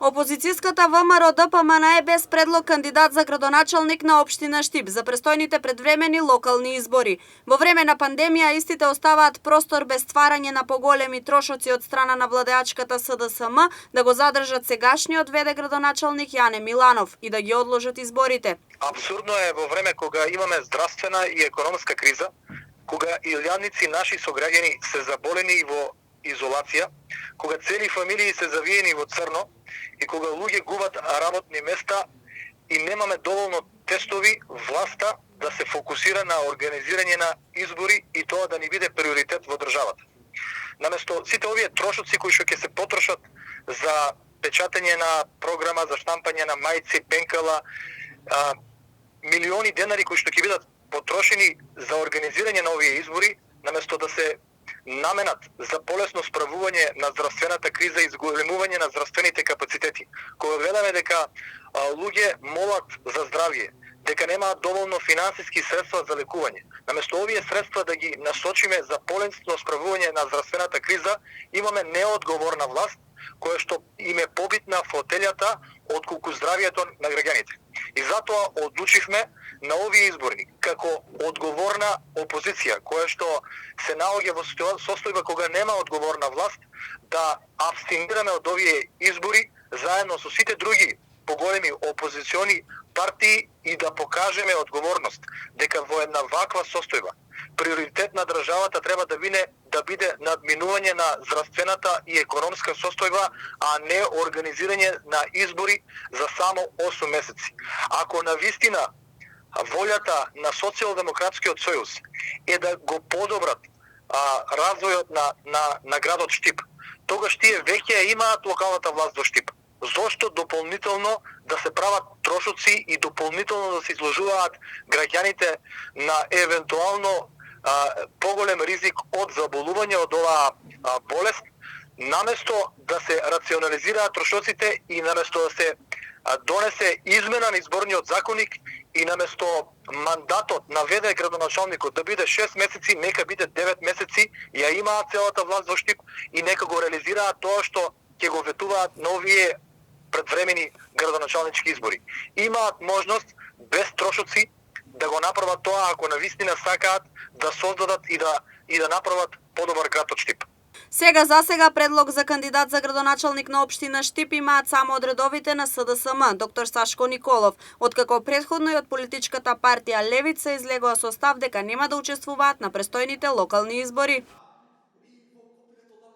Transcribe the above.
Опозицијската ВМРО ДПМН е без предлог кандидат за градоначалник на општина Штип за престојните предвремени локални избори. Во време на пандемија истите оставаат простор без стварање на поголеми трошоци од страна на владеачката СДСМ да го задржат сегашниот ВД градоначалник Јане Миланов и да ги одложат изборите. Апсурдно е во време кога имаме здравствена и економска криза, кога илјадници наши сограѓани се заболени во изолација, кога цели фамилии се завиени во црно и кога луѓе губат работни места и немаме доволно тестови, власта да се фокусира на организирање на избори и тоа да ни биде приоритет во државата. Наместо сите овие трошоци кои што ќе се потрошат за печатање на програма, за штампање на мајци, пенкала, милиони денари кои што ќе бидат потрошени за организирање на овие избори, наместо да се наменат за полесно справување на здравствената криза и зголемување на здравствените капацитети. Кога гледаме дека луѓе молат за здравје, дека немаат доволно финансиски средства за лекување, наместо овие средства да ги насочиме за полесно справување на здравствената криза, имаме неодговорна власт која што им е побитна фотелјата отколку здравјето на граѓаните. И затоа одлучивме на овие избори како одговорна опозиција која што се наоѓа во состојба кога нема одговорна власт да абстинираме од овие избори заедно со сите други поголеми опозициони партии и да покажеме одговорност дека во една ваква состојба приоритет на државата треба да биде надминување на здравствената и економска состојба, а не организирање на избори за само 8 месеци. Ако навистина волјата на Социјалдемократскиот сојуз е да го подобрат развојот на градот Штип, тогаш тие веќе имаат локалната власт во Штип. Зошто дополнително да се прават трошоци и дополнително да се изложуваат граѓаните на евентуално поголем ризик од заболување од оваа болест, наместо да се рационализираат трошоците и наместо да се донесе измена на изборниот законник и наместо мандатот на ВД градоначалникот да биде 6 месеци, нека биде 9 месеци, ја имаат целата власт во Штип и нека го реализираат тоа што ќе го ветуваат на овие предвремени градоначалнички избори. Имаат можност без трошоци да го направат тоа ако навистина сакаат да создадат и да направат подобар град од Штип. Сега предлог за кандидат за градоначалник на општина Штип имаат само од редовите на СДСМ, доктор Сашко Николов, откако претходно и од политичката партија Левица излегоа со став дека нема да учествуваат на престојните локални избори.